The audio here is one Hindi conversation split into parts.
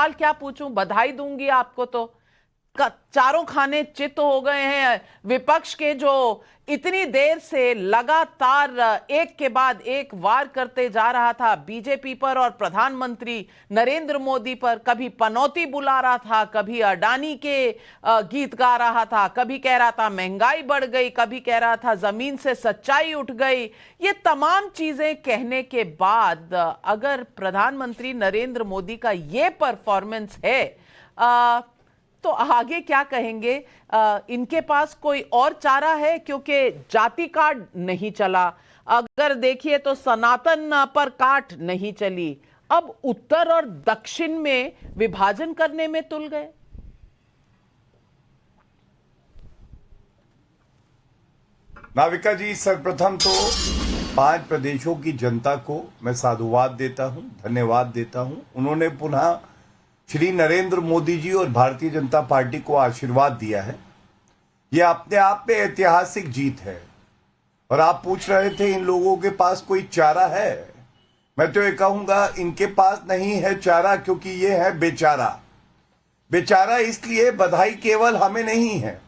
सवाल क्या पूछूं, बधाई दूंगी आपको तो चारों खाने चित हो गए हैं। विपक्ष के जो इतनी देर से लगातार एक के बाद एक वार करते जा रहा था बीजेपी पर और प्रधानमंत्री नरेंद्र मोदी पर, कभी पनौती बुला रहा था, कभी अडानी के गीत गा रहा था, कभी कह रहा था महंगाई बढ़ गई, कभी कह रहा था जमीन से सच्चाई उठ गई। ये तमाम चीजें कहने के बाद अगर प्रधानमंत्री नरेंद्र मोदी का ये परफॉर्मेंस है तो आगे क्या कहेंगे? इनके पास कोई और चारा है? क्योंकि जाति कार्ड नहीं चला, अगर देखिए तो सनातन पर काट नहीं चली, अब उत्तर और दक्षिण में विभाजन करने में तुल गए। नाविका जी, सर्वप्रथम तो 5 प्रदेशों की जनता को मैं साधुवाद देता हूं, धन्यवाद देता हूं। उन्होंने पुनः श्री नरेंद्र मोदी जी और भारतीय जनता पार्टी को आशीर्वाद दिया है। यह अपने आप में ऐतिहासिक जीत है। और आप पूछ रहे थे इन लोगों के पास कोई चारा है, मैं तो ये कहूंगा इनके पास नहीं है चारा, क्योंकि ये है बेचारा। बेचारा इसलिए बधाई केवल हमें नहीं है,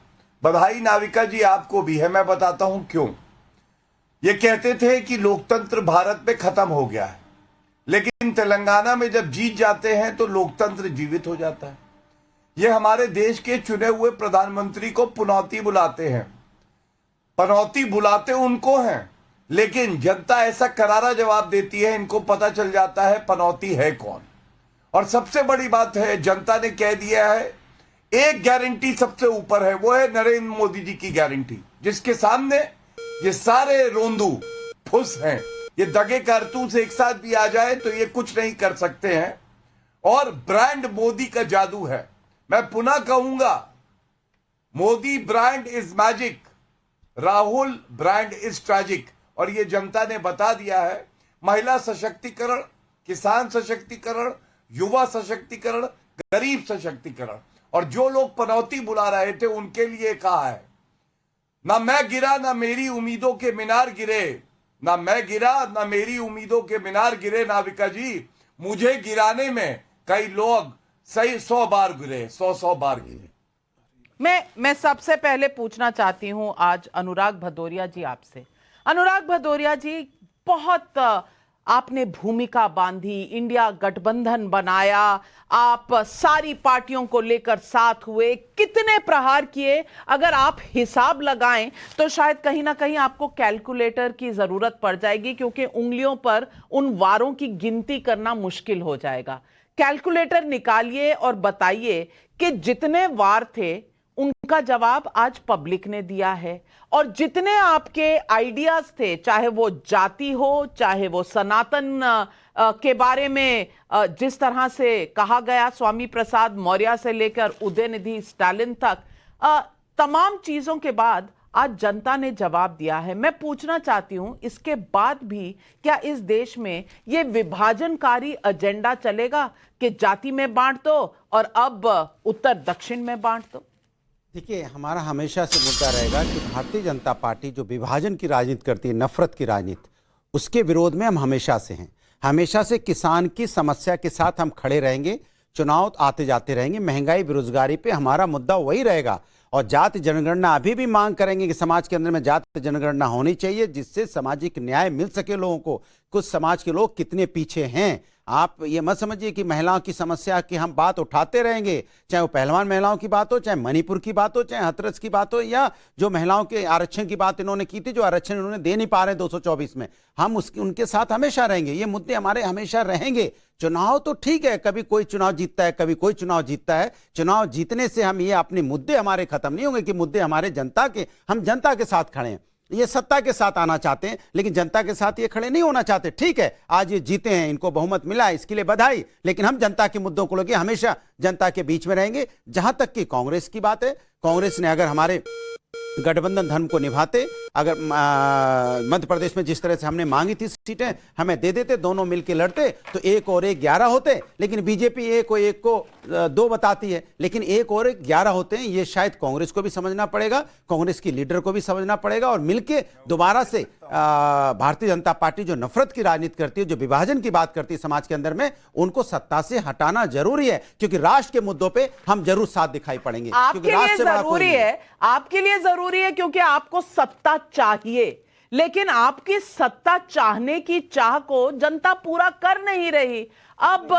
बधाई नाविका जी आपको भी है। मैं बताता हूं क्यों। ये कहते थे कि लोकतंत्र भारत में खत्म हो गया है, लेकिन तेलंगाना में जब जीत जाते हैं तो लोकतंत्र जीवित हो जाता है। ये हमारे देश के चुने हुए प्रधानमंत्री को पनौती बुलाते हैं। पनौती बुलाते उनको हैं, लेकिन जनता ऐसा करारा जवाब देती है, इनको पता चल जाता है पनौती है कौन। और सबसे बड़ी बात है, जनता ने कह दिया है एक गारंटी सबसे ऊपर है, वो है नरेंद्र मोदी जी की गारंटी, जिसके सामने ये सारे रोंदू फुस हैं। ये दगे कारतूस एक साथ भी आ जाए तो ये कुछ नहीं कर सकते हैं। और ब्रांड मोदी का जादू है। मैं पुनः कहूंगा, Modi brand is magic, Rahul brand is tragic. और ये जनता ने बता दिया है। महिला सशक्तिकरण, किसान सशक्तिकरण, युवा सशक्तिकरण, गरीब सशक्तिकरण। और जो लोग पनौती बुला रहे थे उनके लिए कहा है, ना मैं गिरा ना मेरी उम्मीदों के मीनार गिरे, ना मैं गिरा ना मेरी उम्मीदों के मीनार गिरे। नाविका जी, मुझे गिराने में कई लोग सही 100 बार गिरे, 100 बार गिरे। मैं सबसे पहले पूछना चाहती हूं आज अनुराग भदौरिया जी आपसे। अनुराग भदौरिया जी, बहुत आपने भूमिका बांधी, इंडिया गठबंधन बनाया, आप सारी पार्टियों को लेकर साथ हुए, कितने प्रहार किए। अगर आप हिसाब लगाएं तो शायद कहीं ना कहीं आपको कैलकुलेटर की जरूरत पड़ जाएगी, क्योंकि उंगलियों पर उन वारों की गिनती करना मुश्किल हो जाएगा। कैलकुलेटर निकालिए और बताइए कि जितने वार थे उनका जवाब आज पब्लिक ने दिया है। और जितने आपके आइडियाज थे, चाहे वो जाति हो, चाहे वो सनातन के बारे में जिस तरह से कहा गया, स्वामी प्रसाद मौर्य से लेकर उदयनिधि स्टालिन तक, तमाम चीजों के बाद आज जनता ने जवाब दिया है। मैं पूछना चाहती हूं, इसके बाद भी क्या इस देश में यह विभाजनकारी एजेंडा चलेगा कि जाति में बांट दो और अब उत्तर दक्षिण में बांट दो? देखिए, हमारा हमेशा से मुद्दा रहेगा कि भारतीय जनता पार्टी जो विभाजन की राजनीति करती है, नफरत की राजनीति, उसके विरोध में हम हमेशा से हैं। हमेशा से किसान की समस्या के साथ हम खड़े रहेंगे। चुनाव आते जाते रहेंगे, महंगाई बेरोजगारी पे हमारा मुद्दा वही रहेगा। और जाति जनगणना अभी भी मांग करेंगे कि समाज के अंदर में जाति जनगणना होनी चाहिए, जिससे सामाजिक न्याय मिल सके लोगों को। कुछ समाज के लोग कितने पीछे हैं, आप ये मत समझिए कि महिलाओं की समस्या की हम बात उठाते रहेंगे, चाहे वो पहलवान महिलाओं की बात हो, चाहे मणिपुर की बात हो, चाहे हाथरस की बात हो, या जो महिलाओं के आरक्षण की बात इन्होंने की थी, जो आरक्षण इन्होंने दे नहीं पा रहे 224 में, हम उनके साथ हमेशा रहेंगे। ये मुद्दे हमारे हमेशा रहेंगे। चुनाव तो ठीक है, कभी कोई चुनाव जीतता है, कभी कोई चुनाव जीतता है। चुनाव जीतने से हम ये अपने मुद्दे हमारे खत्म नहीं होंगे कि मुद्दे हमारे जनता के, हम जनता के साथ खड़े हैं। ये सत्ता के साथ आना चाहते हैं, लेकिन जनता के साथ ये खड़े नहीं होना चाहते। ठीक है, आज ये जीते हैं, इनको बहुमत मिला है, इसके लिए बधाई, लेकिन हम जनता के मुद्दों को लेकर हमेशा जनता के बीच में रहेंगे। जहां तक कि कांग्रेस की बात है, कांग्रेस ने अगर हमारे गठबंधन धर्म को निभाते अगर मध्य प्रदेश में जिस तरह से हमने मांगी थी सीटें हमें दे देते, दोनों मिलकर लड़ते तो 1 और 1 11 होते। लेकिन बीजेपी 1 को 2 बताती है, लेकिन 1 और 1 11 होते हैं। ये शायद कांग्रेस को भी समझना पड़ेगा, कांग्रेस की लीडर को भी समझना पड़ेगा, और मिलके दोबारा से भारतीय जनता पार्टी जो नफरत की राजनीति करती है, जो विभाजन की बात करती है समाज के अंदर में, उनको सत्ता से हटाना जरूरी है। क्योंकि राष्ट्र के मुद्दों पे हम जरूर साथ दिखाई पड़ेंगे। आपके लिए जरूरी है, आपके लिए जरूरी है, क्योंकि आपको सत्ता चाहिए। लेकिन आपकी सत्ता चाहने की चाह को जनता पूरा कर नहीं रही। अब